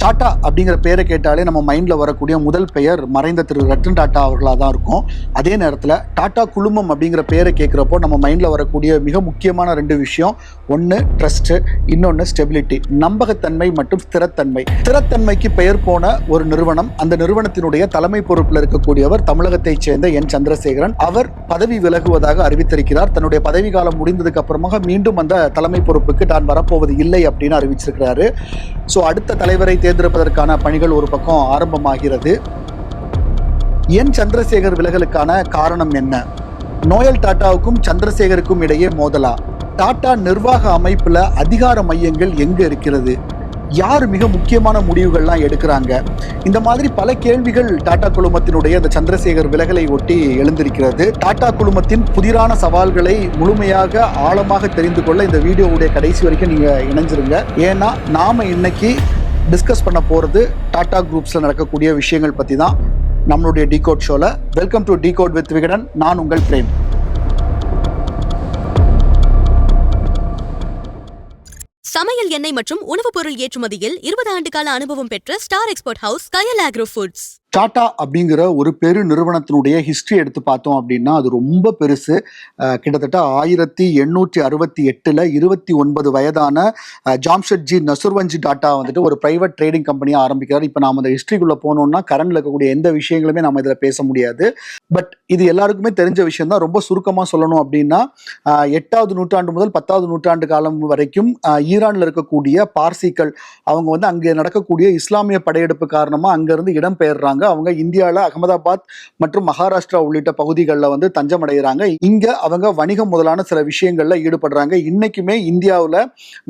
டாடா அப்படிங்கிற பேரை கேட்டாலே நம்ம மைண்டில் வரக்கூடிய முதல் பெயர் மறைந்த திரு ரத்தன் டாடா அவர்களாக தான் இருக்கும். அதே நேரத்தில் டாடா குழுமம் அப்படிங்கிற பேரை கேட்குறப்போ நம்ம மைண்டில் வரக்கூடிய மிக முக்கியமான ரெண்டு விஷயம், ஒன்று ட்ரஸ்ட்டு, இன்னொன்று ஸ்டெபிலிட்டி, நம்பகத்தன்மை மற்றும் ஸ்திரத்தன்மை. ஸ்திரத்தன்மைக்கு பெயர் போன ஒரு நிறுவனம், அந்த நிறுவனத்தினுடைய தலைமை பொறுப்பில் இருக்கக்கூடியவர் தமிழகத்தைச் சேர்ந்த என் சந்திரசேகரன். அவர் பதவி விலகுவதாக அறிவித்திருக்கிறார். தன்னுடைய பதவி காலம் முடிந்ததுக்கு அப்புறமாக மீண்டும் அந்த தலைமை பொறுப்புக்கு தான் வரப்போவது இல்லை அப்படின்னு அறிவிச்சிருக்கிறாரு. ஸோ அடுத்த தலைவரை தேர்ந்தெடுப்பதற்கான பணிகள் ஒரு பக்கம் ஆரம்பமாகிறது. என் சந்திரசேகர் விலகலுக்கான காரணம் என்ன? நோயல் டாட்டாவுக்கும் சந்திரசேகருக்கும் இடையே மோதலா? டாடா நிர்வாக அமைப்புல அதிகார மையங்கள் எங்க இருக்கிறது? யார் மிக முக்கியமான முடிவுகள்லாம் எடுக்கிறாங்க? இந்த மாதிரி பல கேள்விகள் டாடா குழுமத்தினுடைய இந்த சந்திரசேகர் விலகலை ஒட்டி எழுந்திருக்கிறது. டாடா குழுமத்தின் புதிரான சவால்களை முழுமையாக ஆழமாக தெரிந்து கொள்ள இந்த வீடியோவுடைய கடைசி வரைக்கும் நீங்க இணைஞ்சிருங்க. ஏன்னா நாம இன்னைக்கு டிஸ்கஸ் பண்ண போறது டாடா குரூப்ஸ்ல நடக்கக்கூடிய விஷயங்கள் பத்தி தான் நம்மளுடைய டிகோட் ஷோல. Welcome to decode with Vikatan. நான் உங்கள் பிரேம். சமையல் எண்ணெய் மற்றும் உணவுப் பொருள் ஏற்றுமதியில் 20 ஆண்டு கால அனுபவம் பெற்ற ஸ்டார் எக்ஸ்போர்ட் ஹவுஸ் கயல் ஆக்ரோ ஃபுட்ஸ். டாடா அப்படிங்கிற ஒரு பெரு நிறுவனத்தினுடைய ஹிஸ்டரி எடுத்து பார்த்தோம் அப்படின்னா அது ரொம்ப பெருசு. கிட்டத்தட்ட 1868 29 வயதான ஜாம்ஷெட்ஜி நசுர்வஞ்சி டாட்டா வந்துட்டு ஒரு பிரைவேட் ட்ரேடிங் கம்பெனியை ஆரம்பிக்கிறார். இப்போ நாம் அந்த ஹிஸ்ட்ரிக்குள்ளே போனோம்னா கரண்டில் இருக்கக்கூடிய எந்த விஷயங்களுமே நம்ம இதில் பேச முடியாது. பட் இது எல்லாருக்குமே தெரிஞ்ச விஷயம் தான். ரொம்ப சுருக்கமாக சொல்லணும் அப்படின்னா 8வது நூற்றாண்டு முதல் 10வது நூற்றாண்டு காலம் வரைக்கும் ஈரானில் இருக்கக்கூடிய பார்சிகள் அவங்க வந்து அங்கே நடக்கக்கூடிய இஸ்லாமிய படையெடுப்பு காரணமாக அங்கேருந்து இடம்பெயர்றாங்க. அவங்க இந்தியாவில் அகமதாபாத் மற்றும் மகாராஷ்டிரா உள்ளிட்ட பகுதிகளில் வந்து தஞ்சம் அடைகிறாங்க. இங்க அவங்க வணிகம் முதலான சில விஷயங்கள்ல ஈடுபடுறாங்க. இன்னைக்குமே இந்தியாவில்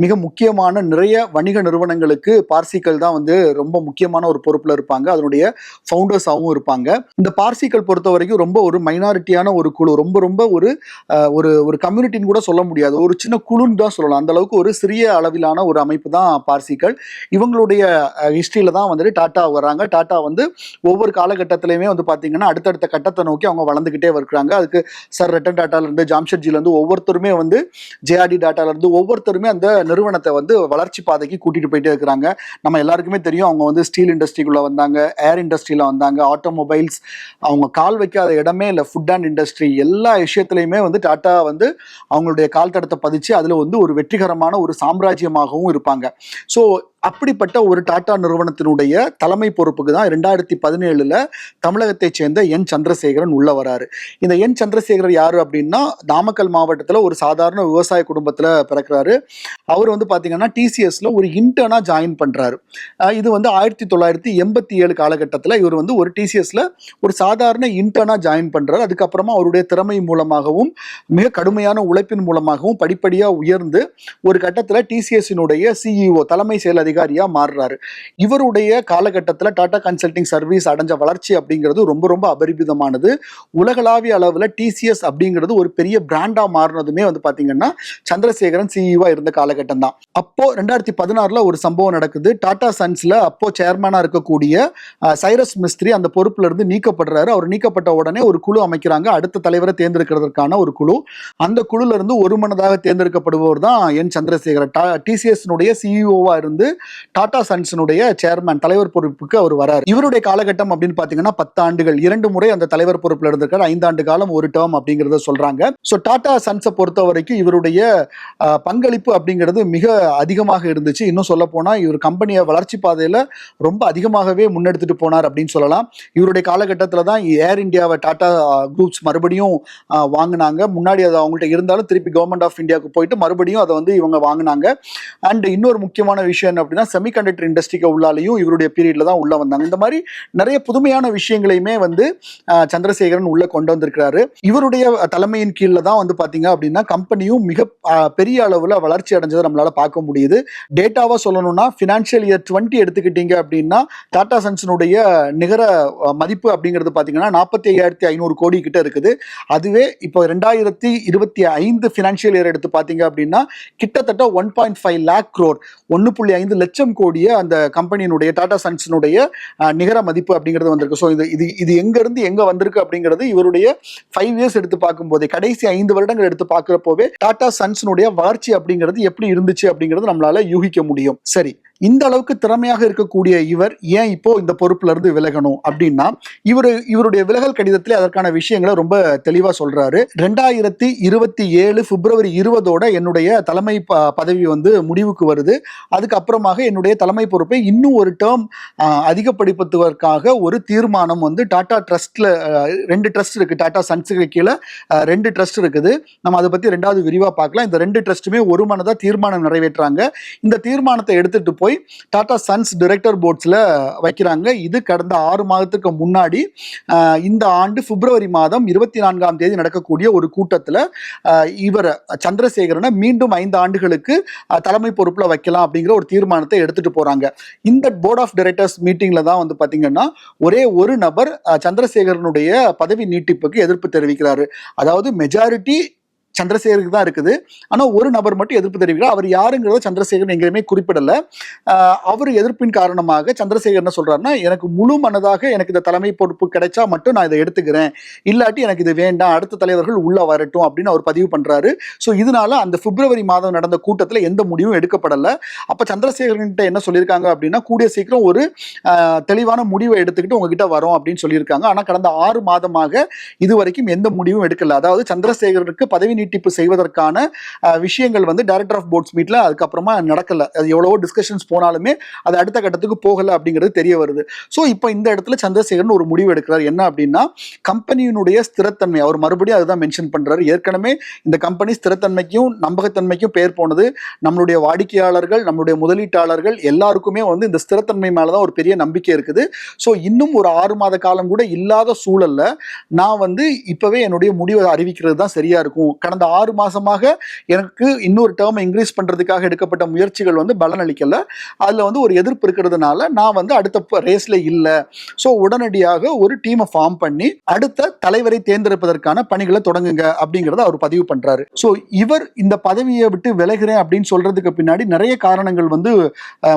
மிக முக்கியமான நிறைய வணிக நிறுவனங்களுக்கு பார்சிகள் தான் வந்து ரொம்ப முக்கியமான ஒரு பொறுப்புல இருப்பாங்க. அதனுடைய ஃபவுண்டர்ஸாகவும் இருப்பாங்க. இந்த பார்சிகள் பொறுத்த வரைக்கும் ரொம்ப ஒரு மைனாரிட்டியான ஒரு குழு, ரொம்ப ஒரு கம்யூனிட்டின்னு கூட சொல்ல முடியாது, ஒரு சின்ன குழுன்னு தான் சொல்லலாம். அந்த அளவுக்கு ஒரு சிறிய அளவிலான ஒரு அமைப்பு தான் பார்சிகள். இவங்களுடைய ஹிஸ்டரியில தான் வந்துட்டு டாட்டா வர்றாங்க. டாட்டா வந்து ஒவ்வொரு காலகட்டத்திலையுமே வந்து பார்த்தீங்கன்னா அடுத்தடுத்த கட்டத்தை நோக்கி அவங்க வளர்ந்துக்கிட்டே இருக்கிறாங்க. அதுக்கு சர் ரத்தன் டாட்டாலேருந்து ஜாம்ஷெட்ஜிலேருந்து ஒவ்வொருத்தருமே வந்து ஜேஆர்டி டாட்டாலேருந்து ஒவ்வொருத்தருமே அந்த நிறுவனத்தை வந்து வளர்ச்சி பாதைக்கு கூட்டிகிட்டு போயிட்டே இருக்கிறாங்க. நம்ம எல்லாருக்குமே தெரியும் அவங்க வந்து ஸ்டீல் இண்டஸ்ட்ரிக்குள்ளே வந்தாங்க, ஏர் இண்டஸ்ட்ரியில் வந்தாங்க, ஆட்டோமொபைல்ஸ், அவங்க கால் வைக்காத இடமே இல்லை, ஃபுட் அண்ட் இண்டஸ்ட்ரி, எல்லா விஷயத்துலையுமே வந்து டாட்டா வந்து அவங்களுடைய கால் தடத்தை பதிச்சு அதில் வந்து ஒரு வெற்றிகரமான ஒரு சாம்ராஜ்யமாகவும் இருப்பாங்க. ஸோ அப்படிப்பட்ட ஒரு டாடா நிறுவனத்தினுடைய தலைமை பொறுப்புக்கு தான் 2017 தமிழகத்தை சேர்ந்த என் சந்திரசேகரன் உள்ள வராரு. இந்த என் சந்திரசேகரன் யாரு அப்படின்னா நாமக்கல் மாவட்டத்தில் ஒரு சாதாரண விவசாய குடும்பத்தில் பிறக்கிறாரு. அவர் வந்து பார்த்தீங்கன்னா டிசிஎஸ்ல ஒரு இன்டர்னா ஜாயின் பண்றாரு. இது வந்து 1987 காலகட்டத்தில் இவர் வந்து ஒரு டிசிஎஸ்ல ஒரு சாதாரண இன்டர்னா ஜாயின் பண்றாரு. அதுக்கப்புறமா அவருடைய திறமை மூலமாகவும் மிக கடுமையான உழைப்பின் மூலமாகவும் படிப்படியாக உயர்ந்து ஒரு கட்டத்தில் டிசிஎஸ்னுடைய சிஇஓ தலைமை செயல் அதிகாரியா மாறுறாரு. இவருடைய காலகட்டத்தில் டாடா கன்சல்டிங் சர்வீஸ் அடைஞ்ச வளர்ச்சி அப்படிங்கிறது ரொம்ப அபரிமிதமானது. உலகளாவிய அளவில் டிசிஎஸ் அப்படிங்கிறது ஒரு பெரிய பிராண்டா மாறினதுமே வந்து பாத்தீங்கன்னா சந்திரசேகரன் சிஇஓ இருந்த காலகட்டம் தான். அப்போ 2016 ஒரு சம்பவம் நடக்குது. டாடா சன்ஸ்ல அப்போ சேர்மனா இருக்கக்கூடிய சைரஸ் மிஸ்திரி அந்த பொறுப்புல இருந்து நீக்கப்படுறாரு. அவர் நீக்கப்பட்ட உடனே ஒரு குழு அமைக்கிறாங்க, அடுத்த தலைவரை தேர்ந்தெடுக்கிறதுக்கான ஒரு குழு. அந்த குழுல இருந்து ஒருமனதாக தேர்ந்தெடுக்கப்படுபவர் தான் என் சந்திரசேகரன். டிசிஎஸ் சிஇஓவா இருந்து டாடா சன்ஸினுடைய சேர்மன் தலைவர் பொறுப்புக்கு அவர் வராரு. இவருடைய காலகட்டம் அப்படின்னு பாத்தீங்கன்னா 10 ஆண்டுகள், 2 முறை அந்த தலைவர் பொறுப்புல இருந்திருக்காரு. 5 ஆண்டு காலம் ஒரு டேர்ம் அப்படிங்கறத சொல்றாங்க. சோ டாடா சன்ஸை பொறுத்த வரைக்கும் இவருடைய பங்களிப்பு அப்படிங்கிறது மிக அதிகமாக இருந்துச்சு. இன்னும் சொல்ல போனா இவர் கம்பெனியை வளர்ச்சி பாதையில ரொம்ப அதிகமாகவே முன்னெடுத்துட்டு போனார் அப்படின்னு சொல்லலாம். இவருடைய காலகட்டத்தில் தான் ஏர் இந்தியாவை டாடா குரூப்ஸ் மறுபடியும் வாங்கினாங்க. முன்னாடி அது அவங்கள்ட்ட இருந்தாலும் திருப்பி கவர்மெண்ட் ஆஃப் இந்தியாவுக்கு போயிட்டு மறுபடியும் அதை வந்து இவங்க வாங்கினாங்க. அண்ட் இன்னொரு முக்கியமான விஷயம் என்ன அப்படின்னா செமிகண்டக்டர் இண்டஸ்ட்ரிக்கு உள்ளாலையும் இவருடைய பீரியட்ல தான் உள்ள வந்தாங்க. இந்த மாதிரி நிறைய புதுமையான விஷயங்களையுமே வந்து சந்திரசேகரன் உள்ள கொண்டு வந்திருக்கிறாரு. இவருடைய தலைமையின் கீழே தான் வந்து பாத்தீங்க அப்படின்னா கம்பெனியும் மிக பெரிய அளவுல வளர்ச்சி அடைஞ்சதை நம்மளால பார்க்க முடியுது. டேட்டாவா சொல்லணும்னா ஃபினான்ஷியல் இயர் 20 எடுத்துக்கிட்டீங்க அப்படின்னா டாடா சன்ஸினுடைய நிகர மதிப்பு அப்படிங்கிறது பாத்தீங்கன்னா 45,500 கோடி கிட்ட இருக்குது. அதுவே இப்போ 2025 ஃபினான்ஷியல் இயர் எடுத்து பாத்தீங்க அப்படின்னா கிட்டத்தட்ட 1.5 lakh crore 1.5 லட்சம் கோடிய அந்த கம்பெனியினுடைய டாடா சன்ஸினுடைய நிகர மதிப்பு அப்படிங்கிறது வந்திருக்கு. ஸோ இது எங்க இருந்து எங்க வந்திருக்கு அப்படிங்கிறது இவருடைய 5 இயர்ஸ் எடுத்து பார்க்கும்போதே, கடைசி 5 வருடங்கள் எடுத்து பார்க்கிறப்போவே டாடா சன்ஸினுடைய வளர்ச்சி அப்படிங்கிறது எப்படி இருந்துச்சு அப்படிங்கிறது நம்மளால யூகிக்க முடியும். சரி, இந்த அளவுக்கு திறமையாக இருக்கக்கூடிய இவர் ஏன் இப்போ இந்த பொறுப்புல இருந்து விலகணும் அப்படின்னா, இவருடைய விலகல் கடிதத்திலே அதற்கான விஷயங்களை ரொம்ப தெளிவா சொல்றாரு. 2027 பிப்ரவரி 20ஓட என்னுடைய தலைமை பதவி வந்து முடிவுக்கு வருது. அதுக்கப்புறமாக என்னுடைய தலைமை பொறுப்பை இன்னும் ஒரு டேர்ம் அதிகப்படுத்துவதற்காக ஒரு தீர்மானம் வந்து டாடா ட்ரஸ்ட்ல 2 ட்ரஸ்ட் இருக்கு. டாடா சன்ஸுக்கு கீழே 2 ட்ரஸ்ட் இருக்குது. நம்ம அதை பத்தி 2வது விரிவா பார்க்கலாம். இந்த 2 ட்ரஸ்ட்டுமே ஒரு மனதா தீர்மானம் நிறைவேற்றாங்க. இந்த தீர்மானத்தை எடுத்துட்டு போய் டாடா சன்ஸ் டைரக்டர் போர்ட்ஸ்ல வைக்கிறாங்க. இது கடந்த 6 மாதத்துக்கு முன்னாடி இந்த ஆண்டு பிப்ரவரி மாதம் 24ஆம் தேதி நடக்கக்கூடிய ஒரு கூட்டத்தில் இவர் சந்திரசேகரனை மீண்டும் 5 ஆண்டுகளுக்கு தலைமை பொறுப்புல வைக்கலாம் அப்படிங்கிற ஒரு தீர்மானத்தை எடுத்துட்டு போறாங்க. இந்த போர்ட் ஆஃப் டைரக்டர்ஸ் மீட்டிங்ல தான் வந்து பாத்தீங்கன்னா ஒரே ஒரு நபர் சந்திரசேகரனுடைய பதவி நீட்டிப்புக்கு எதிர்ப்பு தெரிவிக்கிறாரு. அதாவது மெஜாரிட்டி சந்திரசேகருக்கு தான் இருக்குது. ஆனா ஒரு நபர் மட்டும் எதிர்ப்பு தெரிவிக்கிறார். அவர் யாருங்கிறத சந்திரசேகரன் எங்கேயுமே குறிப்பிடல. அவர் எதிர்ப்பின் காரணமாக சந்திரசேகர் என்ன சொல்றாருன்னா, எனக்கு முழு மனதாக எனக்கு இந்த தலைமை பொறுப்பு கிடைச்சா மட்டும் நான் இதை எடுத்துக்கிறேன், இல்லாட்டி எனக்கு இது வேண்டாம், அடுத்த தலைவர்கள் உள்ள வரட்டும் அப்படின்னு அவர் பதிவு பண்றாரு. ஸோ இதனால அந்த பிப்ரவரி மாதம் நடந்த கூட்டத்தில் எந்த முடிவும் எடுக்கப்படல. அப்ப சந்திரசேகரன் என்ன சொல்லியிருக்காங்க அப்படின்னா, கூடிய சீக்கிரம் ஒரு தெளிவான முடிவை எடுத்துக்கிட்டு உங்ககிட்ட வரோம் அப்படின்னு சொல்லியிருக்காங்க. ஆனா கடந்த 6 மாதமாக இதுவரைக்கும் எந்த முடிவும் எடுக்கல. அதாவது சந்திரசேகருக்கு பதவி நீட்டிப்பு செய்வதற்கான விஷயங்கள் வந்து டைரக்டர் ஆஃப் போர்ட்ஸ் மீட்ல அதுக்கப்புறமா நடக்கல. அது எவ்வளவோ டிஸ்கஷன்ஸ் போனாலுமே அது அடுத்த கட்டத்துக்கு போகல அப்படிங்கிறது தெரிய வருது. ஸோ இப்போ இந்த இடத்துல சந்திரசேகரன் ஒரு முடிவு எடுக்கிறார். என்ன அப்படின்னா, கம்பெனியினுடைய ஸ்திரத்தன்மை, அவர் மறுபடியும் அதுதான் மென்ஷன் பண்றாரு. ஏற்கனவே இந்த கம்பெனி ஸ்திரத்தன்மைக்கும் நம்பகத்தன்மைக்கும் பேர் போனது. நம்மளுடைய வாடிக்கையாளர்கள், நம்மளுடைய முதலீட்டாளர்கள் எல்லாருக்குமே வந்து இந்த ஸ்திரத்தன்மை மேலதான் ஒரு பெரிய நம்பிக்கை இருக்குது. ஸோ இன்னும் ஒரு 6 மாத காலம் கூட இல்லாத சூழல்ல நான் வந்து இப்பவே என்னுடைய முடிவை அறிவிக்கிறது தான் சரியா இருக்கும். கடந்த 6 மாசமாக எனக்கு இன்னொரு டேர்ம் இன்க்ரீஸ் பண்றதுக்காக எடுக்கப்பட்ட முயற்சிகள் வந்து பலன் அளிக்கல. அதுல வந்து ஒரு எதிர்ப்பு இருக்கிறதுனால நான் வந்து அடுத்த ரேஸ்ல இல்ல. ஸோ உடனடியாக ஒரு டீமை ஃபார்ம் பண்ணி அடுத்த தலைவரை தேர்ந்தெடுப்பதற்கான பணிகளை தொடங்குங்க அப்படிங்கிறத அவர் பதிவு பண்றாரு. ஸோ இவர் இந்த பதவியை விட்டு விலகிறேன் அப்படின்னு சொல்றதுக்கு பின்னாடி நிறைய காரணங்கள் வந்து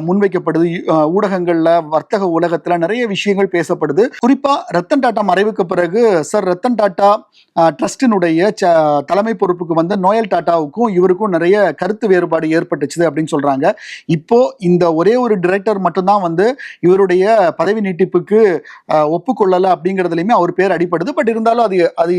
முன்வைக்கப்படுது. ஊடகங்கள்ல, வர்த்தக உலகத்துல நிறைய விஷயங்கள் பேசப்படுது. குறிப்பா ரத்தன் டாடா மறைவுக்கு பிறகு சார் ரத்தன் டாடா ட்ரஸ்டினுடைய தலைமை பொறுப்புக்கு வந்த நோயல் டாட்டாவுக்கும் இவருக்கும் நிறைய கருத்து வேறுபாடு ஏற்பட்டுச்சு அப்படின்னு சொல்றாங்க. இப்போ இந்த ஒரே ஒரு டைரக்டர் மட்டும்தான் வந்து இவருடைய பதவி நீட்டிப்புக்கு ஒப்புக்கொள்ளல அப்படிங்கிறதுலையுமே அவர் பேர் அடிப்படுது. பட் இருந்தாலும் அது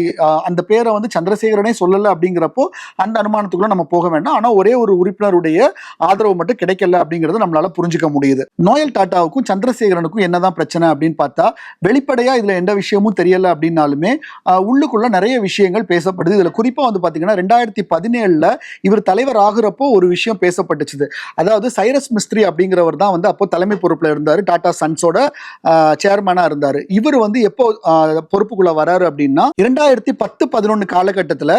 அந்த பேரை வந்து சந்திரசேகரனே சொல்லல அப்படிங்கிறப்போ அந்த அனுமானத்துக்குள்ள நம்ம போக வேண்டாம். ஆனா ஒரே ஒரு உறுப்பினருடைய ஆதரவு மட்டும் கிடைக்கல அப்படிங்கறது நம்மளால புரிஞ்சுக்க முடியுது. நோயல் டாட்டாவுக்கும் சந்திரசேகரனுக்கும் என்னதான் பிரச்சனை அப்படின்னு பார்த்தா, வெளிப்படையா இதுல எந்த விஷயமும் தெரியல அப்படின்னாலுமே உள்ளுக்குள்ள நிறைய விஷயங்கள் பேசப்படுது. இதுல குறிப்பா வந்து பாத்தீங்கன்னா 2017 இவர் தலைவர் ஆகுறப்போ ஒரு விஷயம் பேசப்பட்டுச்சு. அதாவது சைரஸ் மிஸ்திரி அப்படிங்கிறவர் தான் வந்து அப்போ தலைமை பொறுப்புல இருந்தாரு. டாடா சன்ஸோட சேர்மனா இருந்தாரு. இவர் வந்து எப்போ பொறுப்புக்குள்ள வராரு அப்படின்னா 2010-11 காலகட்டத்தில்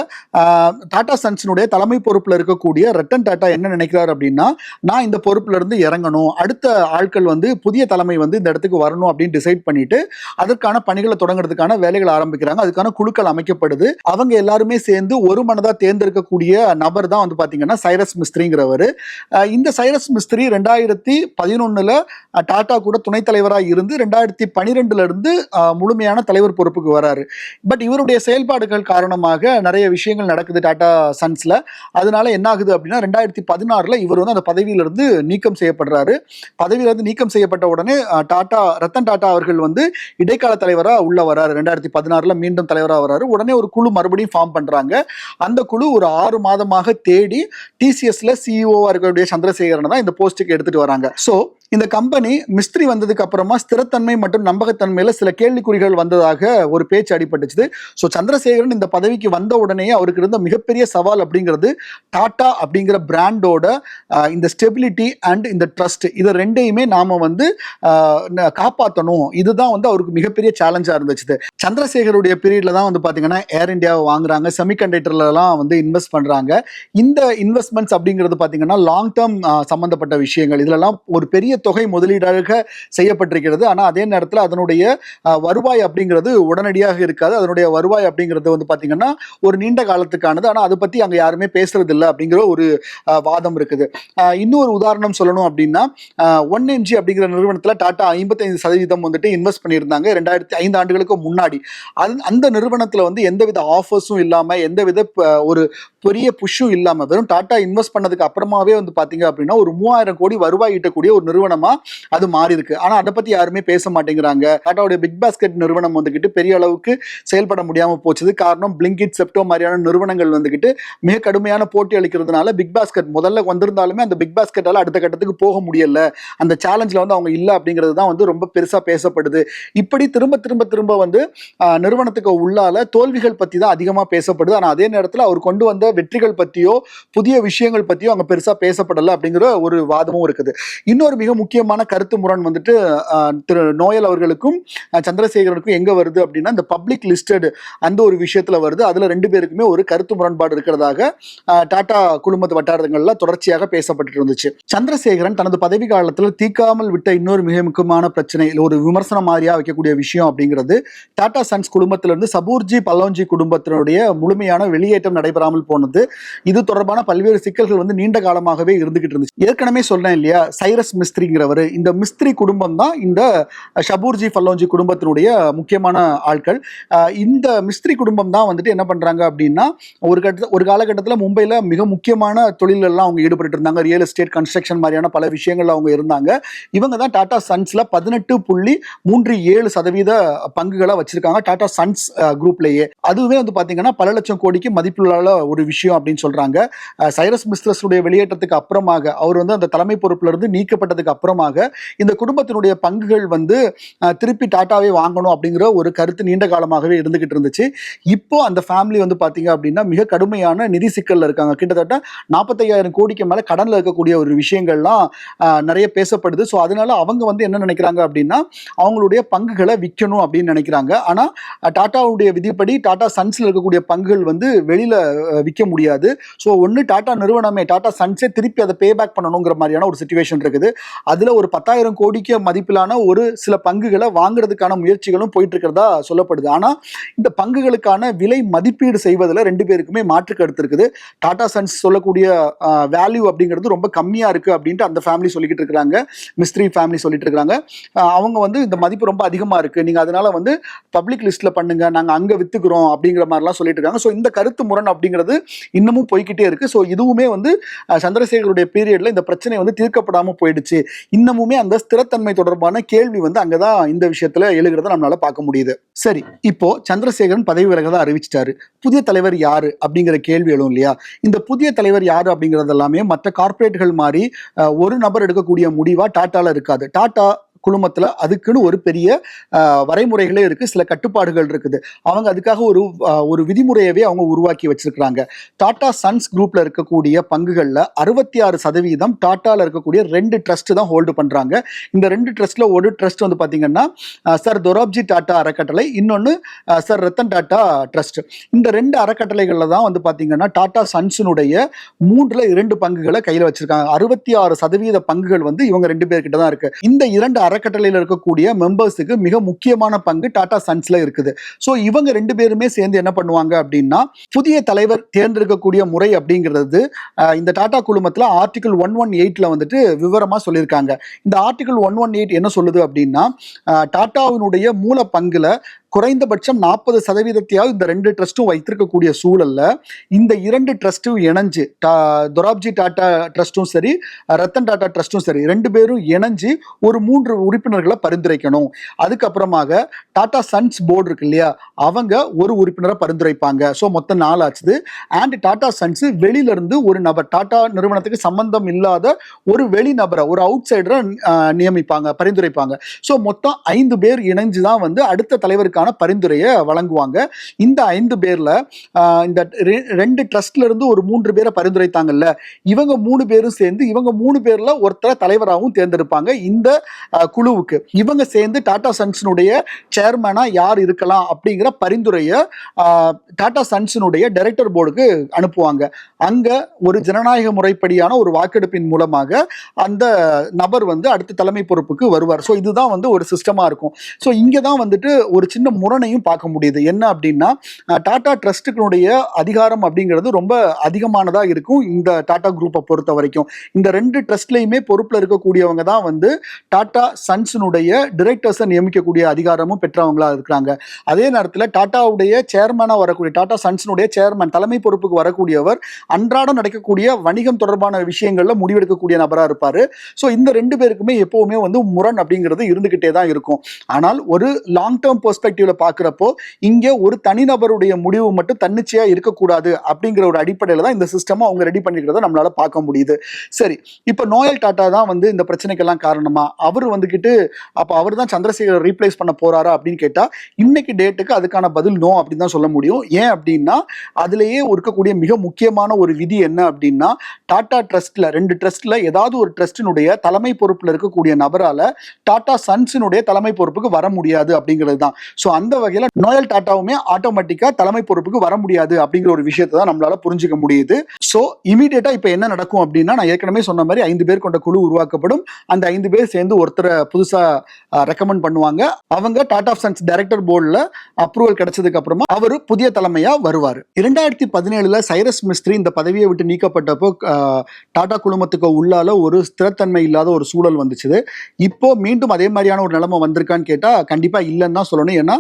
டாடா சன்ஸினுடைய தலைமை பொறுப்புல இருக்கக்கூடிய ரத்தன் டாடா என்ன நினைக்கிறார் அப்படின்னா, நான் இந்த பொறுப்புல இருந்து இறங்கணும், அடுத்த ஆட்கள் வந்து புதிய தலைமை வந்து இந்த இடத்துக்கு வரணும் அப்படின்னு டிசைட் பண்ணிட்டு அதற்கான பணிகளை தொடங்குறதுக்கான வேலைகள் ஆரம்பிக்கிறாங்க. அதுக்கான குழுக்கள் அமைக்கப்படுது. அவங்க எல்லாருமே சேர்ந்து ஒரு மனதா தேர்ந்தெடுக்கக்கூடிய நபர் தான் வந்து பாத்தீங்கன்னா சைரஸ் மிஸ்திரிங்கிறவர். இந்த சைரஸ் மிஸ்திரி 2011 டாடா கூட துணைத் தலைவராக இருந்து 2012 இருந்து முழுமையான தலைவர் பொறுப்புக்கு வராரு. பட் இவருடைய செயல்பாடுகள் காரணமாக நிறைய விஷயங்கள் நடக்குது டாடா சன்ஸ்ல. அதனால என்ன ஆகுது அப்படின்னா 2016 இவர் வந்து அந்த பதவியிலிருந்து நீக்கம் செய்யப்படுறாரு. பதவியிலிருந்து நீக்கம் செய்யப்பட்ட உடனே ரத்தன் டாடா அவர்கள் வந்து இடைக்கால தலைவராக உள்ள வராரு. 2016 மீண்டும் தலைவராக வராரு. உடனே ஒரு குழு மறுபடியும் ஃபார்ம் பண்றாங்க. அந்த குழு ஒரு 6 மாதமாக தேடி டிசிஎஸ்ல சிஇஓவா இருக்கக்கூடிய சந்திரசேகரனை தான் இந்த போஸ்டுக்கு எடுத்துட்டு வராங்க. சோ இந்த கம்பெனி மிஸ்திரி வந்ததுக்கு அப்புறமா ஸ்திரத்தன்மை மற்றும் நம்பகத்தன்மையில சில கேள்விக்குறிகள் வந்ததாக ஒரு பேச்சு அடிபட்டுச்சு. ஸோ சந்திரசேகரன் இந்த பதவிக்கு வந்த உடனே அவருக்கு இருந்த மிகப்பெரிய சவால் அப்படிங்கிறது டாடா அப்படிங்கிற பிராண்டோட இந்த ஸ்டெபிலிட்டி அண்ட் இந்த ட்ரஸ்ட், இது ரெண்டையுமே நாம வந்து காப்பாற்றணும். இதுதான் வந்து அவருக்கு மிகப்பெரிய சேலஞ்சா இருந்துச்சு. சந்திரசேகருடைய பீரியட்ல தான் வந்து பாத்தீங்கன்னா ஏர் இந்தியாவை வாங்குறாங்க, செமிகண்டக்டர்லாம் வந்து இன்வெஸ்ட் பண்றாங்க. இந்த இன்வெஸ்ட்மெண்ட்ஸ் அப்படிங்கிறது பாத்தீங்கன்னா லாங் டேர்ம் சம்பந்தப்பட்ட விஷயங்கள். இதுலலாம் ஒரு பெரிய தொகை முதலீடாக செய்யப்பட்டிருக்கிறது. ஆனால் அதே நேரத்தில் அதனுடைய வருவாய் அப்படிங்கிறது உடனடியாக இருக்காது. அதனுடைய வருவாய் அப்படிங்கிறது வந்து பார்த்தீங்கன்னா ஒரு நீண்ட காலத்துக்கானது. ஆனால் அதை பற்றி அங்கே யாருமே பேசுறது இல்லை அப்படிங்கிற ஒரு வாதம் இருக்குது. இன்னொரு உதாரணம் சொல்லணும் அப்படின்னா 1mg அப்படிங்கிற நிறுவனத்தில் டாடா 55% வந்துட்டு இன்வெஸ்ட் பண்ணியிருந்தாங்க 2005 ஆண்டுகளுக்கு முன்னாடி. அந்த நிறுவனத்தில் வந்து எந்தவித ஆஃபர்ஸும் இல்லாமல் எந்தவித ஒரு பெரிய புஷ்ஷும் இல்லாமல் வெறும் டாடா இன்வெஸ்ட் பண்ணதுக்கு அப்புறமாவே வந்து பார்த்தீங்க அப்படின்னா ஒரு 3000 கோடி வருவாய் ஈட்டக்கூடிய ஒரு நிறுவனமா அது மாறி இருக்கு. ஆனால் அதை பற்றி யாருமே பேச மாட்டேங்கிறாங்க. டாடாவுடைய பிக் பாஸ்கெட் நிறுவனம் வந்துகிட்டு பெரிய அளவுக்கு செயல்பட முடியாமல் போச்சது. காரணம் பிளிங்கிட், செப்டோ மாதிரியான நிறுவனங்கள் வந்துகிட்டு மிக கடுமையான போட்டி அளிக்கிறதுனால பிக் பாஸ்கெட் முதல்ல வந்திருந்தாலுமே அந்த பிக் பாஸ்கெட்டால அடுத்த கட்டத்துக்கு போக முடியல. அந்த சேலஞ்சில் வந்து அவங்க இல்லை அப்படிங்கிறது தான் வந்து ரொம்ப பெருசாக பேசப்படுது. இப்படி திரும்ப திரும்ப திரும்ப வந்து நிறுவனத்துக்கு உள்ளால தோல்விகள் பற்றி தான் அதிகமாக பேசப்படுது. ஆனால் அதே நேரத்தில் அவர் கொண்டு வந்த வெற்றிகள் பற்றியோ புதிய விஷயங்கள் பற்றியோ அங்கே பெருசாக பேசப்படலை அப்படிங்கிற ஒரு வாதமும் இருக்குது. இன்னொரு மிக முக்கியமான கருத்து முரண் வந்துட்டு திரு நோயல் அவர்களுக்கும் சந்திரசேகரனுக்கும் எங்கே வருது அப்படின்னா இந்த பப்ளிக் லிஸ்டட் அந்த ஒரு விஷயத்தில் வருது. அதில் ரெண்டு பேருக்குமே ஒரு கருத்து முரண்பாடு இருக்கிறதாக டாடா குழுமத்து வட்டாரங்களில் தொடர்ச்சியாக பேசப்பட்டு இருந்துச்சு. சந்திரசேகரன் தனது பதவி காலத்தில் தீர்க்காமல் விட்ட இன்னொரு மிக முக்கியமான பிரச்சனை, ஒரு விமர்சனம் மாதிரியாக வைக்கக்கூடிய விஷயம் அப்படிங்கிறது டாடா சன்ஸ் குடும்பத்திலிருந்து சபூர்ஜி பல்லோன்ஜி குடும்பத்தினுடைய முழுமையான வெளியேற்றம் நடைபெறாமல் போனது. இது தொடர்பான பல்வேறு சிக்கல்கள் வந்து நீண்ட காலமாகவே இருந்துகிட்டு இருந்துச்சு. ஏற்கனவே சொன்னேன் இல்லையா, சைரஸ் மிஸ்திரிங்கிறவர், இந்த மிஸ்திரி குடும்பம் தான் இந்த ஷபூர்ஜி பல்லோன்ஜி குடும்பத்தினுடைய முக்கியமான ஆட்கள். இந்த மிஸ்திரி குடும்பம் தான் வந்துட்டு என்ன பண்றாங்க அப்படின்னா ஒரு காலகட்டத்தில் மும்பையில் மிக முக்கியமான தொழிலெல்லாம் அவங்க ஈடுபட்டு இருந்தாங்க. ரியல் எஸ்டேட், கன்ஸ்ட்ரக்ஷன் மாதிரியான பல விஷயங்கள் அவங்க இருந்தாங்க. இவங்க தான் டாடா சன்ஸ்ல 18.37% பங்குகளை வச்சிருக்காங்க டாடா சன்ஸ் குரூப்லயே. அதுவே வந்து பாத்தீங்கன்னா பல லட்சம் கோடிக்கு மதிப்புள்ள ஒரு விஷயம் அப்படின்னு சொல்றாங்க. சைரஸ் மிஸ்திரஸுடைய வெளியேற்றத்துக்கு அப்புறமாக அவர் வந்து அந்த தலைமை பொறுப்புல இருந்து நீக்கப்பட்டதுக்கு அப்புறமாக இந்த குடும்பத்தினுடைய பங்குகள் வந்து திருப்பி டாட்டாவே வாங்கணும் அப்படிங்கிற ஒரு கருத்து நீண்ட காலமாகவே இருந்துகிட்டு இருந்துச்சு. இப்போ அந்த ஃபேமிலி வந்து பாத்தீங்க அப்படின்னா மிக கடுமையான நிதி சிக்கல்ல இருக்காங்க. கிட்டத்தட்ட 45,000 கோடிக்கு மேல கடன்ல இருக்கக்கூடிய ஒரு விஷயங்கள்லாம் நிறைய பேசப்படுது. ஸோ அதனால அவங்க வந்து என்ன நினைக்கிறாங்க அப்படின்னா அவங்களுடைய பங்குகளை விற்கணும் அப்படின்னு நினைக்கிறாங்க. ஆனா டாட்டாவுடைய விதிப்படி டாடா சன்ஸ்ல இருக்கக்கூடிய பங்குகள் வந்து வெளியில விற்க முடியாது. ஸோ ஒன்று டாடா நிறுவனமே டாடா சன்ஸே திருப்பி அதை பே பேக் பண்ணணுங்கிற மாதிரியான ஒரு சிச்சுவேஷன் இருக்குது. அதுல ஒரு 10,000 கோடிக்கு மதிப்பிலான ஒரு சில பங்குகளை வாங்குறதுக்கான முயற்சிகளும் போயிட்டு இருக்கிறதா சொல்லப்படுது. ஆனா இந்த பங்குகளுக்கான விலை மதிப்பீடு செய்வதில் ரெண்டு பேருக்குமே மாற்று கருத்து இருக்குது. டாடா சன்ஸ் சொல்லக்கூடிய வேல்யூ அப்படிங்கிறது ரொம்ப கம்மியா இருக்கு அப்படின்ட்டு அந்த ஃபேமிலி சொல்லிக்கிட்டு இருக்கிறாங்க. மிஸ்திரி ஃபேமிலி சொல்லிட்டு இருக்காங்க அவங்க வந்து இந்த மதிப்பு ரொம்ப அதிகமா இருக்கு, நீங்க அதனால வந்து பப்ளிக் லிஸ்ட்ல பண்ணுங்க, நாங்க அங்க வித்துக்கிறோம் அப்படிங்கிற மாதிரிலாம் சொல்லிட்டு இருக்காங்க. ஸோ இந்த கருத்து முரண் அப்படிங்கிறது இன்னமும் போய்கிட்டே இருக்கு. ஸோ இதுவுமே வந்து சந்திரசேகருடைய பீரியட்ல இந்த பிரச்சனை வந்து தீர்க்கப்படாம போயிடுச்சு. இன்னமுமே அந்த ஸ்திரத்தன்மை தொடர்பான கேள்வி வந்து அங்கதான் இந்த விஷயத்துல எழுகிறத நம்மளால பார்க்க முடியுது. சரி, இப்போ சந்திரசேகரன் பதவி விலகதான் அறிவிச்சிட்டாரு. புதிய தலைவர் யாரு அப்படிங்கிற கேள்வி எழும் இல்லையா. இந்த புதிய தலைவர் யாரு அப்படிங்கிறது எல்லாமே மற்ற கார்பரேட்டுகள் மாதிரி ஒரு நபர் எடுக்கக்கூடிய முடிவா டாட்டால இருக்காது. டாடா குழுமத்துல அதுக்குன்னு ஒரு பெரிய வரைமுறைகளே இருக்கு, சில கட்டுப்பாடுகள் இருக்குது. அவங்க அதுக்காக ஒரு விதிமுறையவே அவங்க உருவாக்கி வச்சிருக்கிறாங்க. டாடா சன்ஸ் குரூப்ல இருக்கக்கூடிய பங்குகள்ல 66% டாட்டால இருக்கக்கூடிய 2 ட்ரஸ்ட் தான் ஹோல்டு பண்றாங்க. இந்த 2 ட்ரஸ்ட்ல ஒரு ட்ரஸ்ட் வந்து பாத்தீங்கன்னா சர் தொராப்ஜி டாடா அறக்கட்டளை, இன்னொன்னு சர் ரத்தன் டாடா ட்ரஸ்ட். இந்த 2 அறக்கட்டளைகள்ல தான் வந்து பாத்தீங்கன்னா டாடா சன்ஸினுடைய 3/2 பங்குகளை கையில வச்சிருக்காங்க. 66% பங்குகள் வந்து இவங்க 2 பேர்கிட்ட தான் இருக்கு. இந்த 2 அறக்கட்டளையில் இருக்கக்கூடிய மெம்பர்ஸுக்கு மிக முக்கியமான பங்கு டாடா சன்ஸ்ல இருக்குது. ஸோ இவங்க 2 பேருமே சேர்ந்து என்ன பண்ணுவாங்க அப்படின்னா புதிய தலைவர் தேர்ந்தெடுக்கக்கூடிய முறை அப்படிங்கிறது இந்த டாடா குழுமத்தில் ஆர்டிகல் 118ல வந்துட்டு விவரமா சொல்லியிருக்காங்க. இந்த ஆர்டிகல் 118 என்ன சொல்லுது அப்படின்னா டாட்டாவினுடைய மூல பங்குல குறைந்தபட்சம் 40% இந்த 2 ட்ரஸ்டும் வைத்திருக்கக்கூடிய சூழல்ல இந்த 2 ட்ரஸ்டும் இணைஞ்சு தொராப்ஜி டாடா ட்ரஸ்டும் சரி ரத்தன் டாடா ட்ரஸ்டும் சரி 2 பேரும் இணைஞ்சு ஒரு 3 உறுப்பினர்களை பரிந்துரைக்கணும். அதுக்கப்புறமாக டாடா சன்ஸ் போர்டு இருக்கு இல்லையா, அவங்க ஒரு உறுப்பினரை பரிந்துரைப்பாங்க. ஸோ மொத்தம் 4 ஆச்சுது. அண்ட் டாடா சன்ஸ் வெளியில இருந்து ஒரு நபர், டாடா நிறுவனத்துக்கு சம்பந்தம் இல்லாத ஒரு வெளி நபரை, ஒரு அவுட் சைடரை நியமிப்பாங்க, பரிந்துரைப்பாங்க. ஸோ மொத்தம் 5 பேர் இணைஞ்சு தான் வந்து அடுத்த தலைவருக்கான அதற்கான பரிந்துரையை வழங்குவாங்க. இந்த 5 பேர்ல இந்த 2 ட்ரஸ்ட்ல இருந்து ஒரு 3 பேரை பரிந்துரைத்தாங்கல்ல, இவங்க 3 பேரும் சேர்ந்து இவங்க 3 பேர்ல ஒருத்தரை தலைவராகவும் தேர்ந்தெடுப்பாங்க இந்த குழுவுக்கு. இவங்க சேர்ந்து டாடா சன்ஸ்னுடைய சேர்மனா யார் இருக்கலாம் அப்படிங்கிற பரிந்துரையை டாடா சன்ஸ்னுடைய டைரக்டர் போர்டுக்கு அனுப்புவாங்க. அங்க ஒரு ஜனநாயக முறைப்படியான ஒரு வாக்கெடுப்பின் மூலமாக அந்த நபர் வந்து அடுத்த தலைமை பொறுப்புக்கு வருவார். ஸோ இதுதான் வந்து ஒரு சிஸ்டமா இருக்கும். ஸோ இங்கே தான் வந்துட்டு ஒரு சின்ன முரணையும் பார்க்க முடியுது. என்ன அப்படின்னா, டாடா ட்ரஸ்ட்டுகளுடைய அதிகாரம் அப்படிங்கிறது ரொம்ப அதிகமானதா இருக்கும் இந்த டாடா குரூப்பை பொறுத்த வரைக்கும். இந்த 2 ட்ரஸ்ட்லையுமே பொறுப்புல இருக்கக்கூடியவங்க தான் வந்து டாடா சன்ஸ்னுடைய டிரெக்டர்ஸை நியமிக்கக்கூடிய அதிகாரமும் பெற்றவங்களா இருக்கிறாங்க. அதே நேரத்தில் டாட்டாவுடைய சேர்மனா வரக்கூடிய டாடா சன்ஸ்னுடைய சேர்மன் தலைமை பொறுப்புக்கு வரக்கூடியவர் அன்றாடம் நடக்கக்கூடிய வணிகம் தொடர்பான விஷயங்கள்ல முடிவெடுக்கக்கூடிய நபரா இருப்பாரு. ஸோ இந்த 2 பேருக்குமே எப்பவுமே வந்து முரண் அப்படிங்கிறது இருந்துகிட்டே தான் இருக்கும். ஆனால் ஒரு லாங் டேர்ம் பெர்ஸ்பெக்டிவ்ல பார்க்குறப்போ இங்கே ஒரு தனிநபருடைய முடிவு மட்டும் தன்னிச்சையா இருக்கக்கூடாது அப்படிங்கிற ஒரு அடிப்படையில் தான் இந்த சிஸ்டம் அவங்க ரெடி பண்ணிக்கிறத நம்மளால பார்க்க முடியுது. சரி, இப்போ நோயல் டாடா தான் வந்து இந்த பிரச்சனைக்கெல்லாம் காரணமா? அவர் வந்துகிட்டு அப்போ அவர் தான் சந்திரசேகர் ரீப்ளேஸ் பண்ண போறாரா அப்படின்னு கேட்டா இன்னைக்கு டேட்டுக்கு அதுக்கான பதில் நோ அப்படின்னு தான் சொல்ல முடியும். ஏன் அப்படின்னா அதுலேயே இருக்கக்கூடிய மிக முக்கியமான ஒரு விதி என்ன அப்படின்னா, டாடா ட்ரஸ்ட்ல 2 ட்ரஸ்ட்ல ஏதாவது ஒரு ட்ரஸ்டினுடைய தலைமை பொறுப்புல இருக்கக்கூடிய நபரால டாடா சன்ஸினுடைய தலைமை பொறுப்புக்கு வர முடியாது அப்படிங்கிறது தான். ஸோ அந்த வகையில் நோயல் டாட்டாவுமே ஆட்டோமேட்டிக்கா தலைமை பொறுப்புக்கு வர முடியாது அப்படிங்கிற ஒரு விஷயத்தை தான் நம்மளால புரிஞ்சுக்க முடியுது. ஸோ இமீடியட்டா இப்போ என்ன நடக்கும் அப்படின்னா, நான் ஏற்கனவே சொன்ன மாதிரி 5 பேர் கொண்ட குழு உருவாக்கப்படும். அந்த 5 பேர் சேர்ந்து ஒருத்தரை புதுசா ரெக்கமெண்ட் பண்ணுவாங்க. அவங்க டாடா சன்ஸ் டைரக்டர் போர்டில் அப்ரூவல் கிடைச்சதுக்கு அப்புறமா அவர் புதிய தலைமையா வருவார். 2017 சைரஸ் மிஸ்ட்ரி இந்த பதவியை விட்டு நீக்கப்பட்டப்போ டாடா குழுமத்துக்கு உள்ளால ஒரு ஸ்திரத்தன்மை இல்லாத ஒரு சூழல் வந்துச்சு. இப்போ மீண்டும் அதே மாதிரியான ஒரு நிலைமை வந்திருக்கான்னு கேட்டா கண்டிப்பா இல்லைன்னு தான் சொல்லணும். ஏன்னா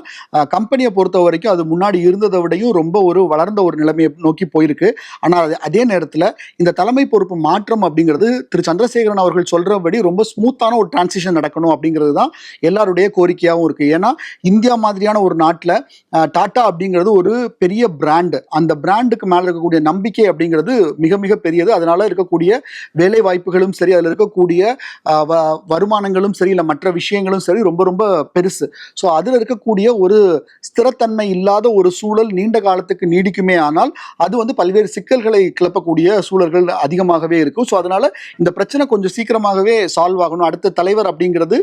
கம்பெனியை பொறுத்த வரைக்கும் அது முன்னாடி இருந்ததை விடையும் ரொம்ப ஒரு வளர்ந்த ஒரு நிலைமையை நோக்கி போயிருக்கு. ஆனால் அதே நேரத்தில் இந்த தலைமை பொறுப்பு மாற்றம் அப்படிங்கிறது திரு சந்திரசேகரன் அவர்கள் சொல்றபடி ரொம்ப ஸ்மூத்தான ஒரு டிரான்சிஷன் நடக்கணும் அப்படிங்கிறது தான் எல்லாருடைய கோரிக்கையாகவும் இருக்கு. ஏன்னா இந்தியா மாதிரியான ஒரு நாட்டில் டாடா அப்படிங்கிறது ஒரு பெரிய பிராண்டு. அந்த பிராண்டுக்கு மேலே இருக்கக்கூடிய நம்பிக்கை அப்படிங்கிறது மிக மிக பெரியது. அதனால இருக்கக்கூடிய வேலை வாய்ப்புகளும் சரி, அதில் இருக்கக்கூடிய வருமானங்களும் சரி, இல்லை மற்ற விஷயங்களும் சரி ரொம்ப ரொம்ப பெருசு. ஸோ அதில் இருக்கக்கூடிய ஒரு ஸ்திரத்தன்மை இல்லாத ஒரு சூழல் நீண்ட காலத்துக்கு நீடிக்குமே ஆனால் அது வந்து பல்வேறு சிக்கல்களை கிளப்பக்கூடிய சூழல்கள் அதிகமாகவே இருக்கும். ஸோ அதனால இந்த பிரச்சனை கொஞ்சம் சீக்கிரமாகவே சால்வ் ஆகணும். அடுத்த தலைவர் அப்படிங்கிறது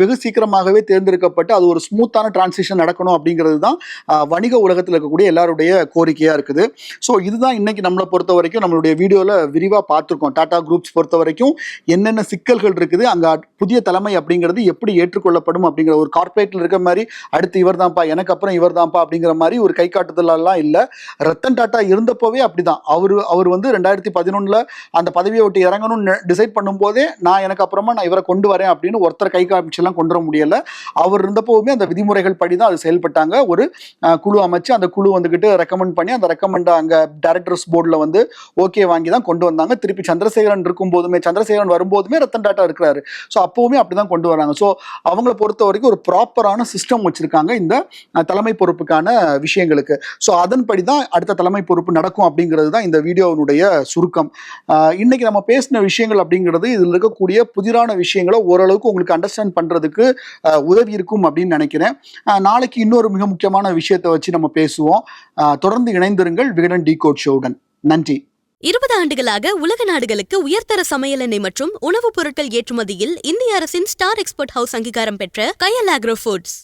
வெகு சீக்கிரமாகவே தேர்ந்தெடுக்கப்பட்டு அது ஒரு ஸ்மூத்தான டிரான்சிஷன் நடக்கணும் அப்படிங்கிறது தான் வணிக உலகத்தில் இருக்கக்கூடிய எல்லாருடைய கோரிக்கையா இருக்குது. ஸோ இதுதான் இன்னைக்கு நம்மளை பொறுத்த வரைக்கும் நம்மளுடைய வீடியோவில் விரிவாக பார்த்துருக்கோம். டாடா குரூப்ஸ் பொறுத்த வரைக்கும் என்னென்ன சிக்கல்கள் இருக்குது, அங்கே புதிய தலைமை அப்படிங்கிறது எப்படி ஏற்றுக்கொள்ளப்படும் அப்படிங்கிற ஒரு கார்பரேட்டில் இருக்க மாதிரி அடுத்து இவர் தான்ப்பா, எனக்கு அப்புறம் இவர் தான்ப்பா அப்படிங்கிற மாதிரி ஒரு கை காட்டுதலாம் இல்லை. ரத்தன் டாடா இருந்தப்போவே அப்படிதான். அவர் வந்து 2011 அந்த பதவியை விட்டு இறங்கணும்னு டிசைட் பண்ணும்போதே எனக்கு அப்புறமா நான் இவரை கொண்டு வரேன் அப்படின்னு ஒருத்தர் கை காமிச்செல்லாம் கொண்டு வர முடியல. அவர் இருந்தப்போவுமே அந்த விதிமுறைகள் படி தான் அது செயல்பட்டாங்க. ஒரு குழு அமைச்சு அந்த குழு வந்துகிட்டு ரெக்கமெண்ட் பண்ணி அந்த ரெக்கமெண்ட் அங்க டைரக்டர்ஸ் போர்டில் வந்து ஓகே வாங்கி தான் கொண்டு வந்தாங்க. திருப்பி சந்திரசேகரன் சந்திரசேகரன் வரும்போதுமே ரத்தன் டாடா இருக்கிறாரு. ஸோ அப்போவுமே அப்படிதான் கொண்டு வராங்க. ஸோ அவங்கள பொறுத்த வரைக்கும் ஒரு ப்ராப்பரான சிஸ்டம் வச்சிருக்காங்க இந்த தலைமை பொறுப்புக்கான விஷயங்களுக்கு. ஸோ அதன்படி தான் அடுத்த தலைமை பொறுப்பு நடக்கும் அப்படிங்கிறது தான் இந்த வீடியோனுடைய சுருக்கம். இன்னைக்கு நம்ம பேசின விஷயங்கள் அப்படிங்கிறது இதில் இருக்கக்கூடிய புதிரான விஷயங்களை ஓரளவுக்கு உங்களுக்கு அண்டர்ஸ்டாண்ட் பண்றதுக்கு உதவி இருக்கும் அப்படின்னு நினைக்கிறேன். நாளைக்கு இன்னொரு மிக முக்கியமான விஷயத்தை வச்சு நம்ம பேசுவோம். தொடர்ந்து இணைந்திருங்கள் விகடன் டிகோட் ஷோவுடன். நன்றி. 20 ஆண்டுகளாக உலக நாடுகளுக்கு உயர்தர சமையல் எண்ணெய் மற்றும் உணவுப் பொருட்கள் ஏற்றுமதியில் இந்திய அரசின் ஸ்டார் எக்ஸ்போர்ட் ஹவுஸ் அங்கீகாரம் பெற்ற கயல் ஆக்ரோ ஃபுட்ஸ்.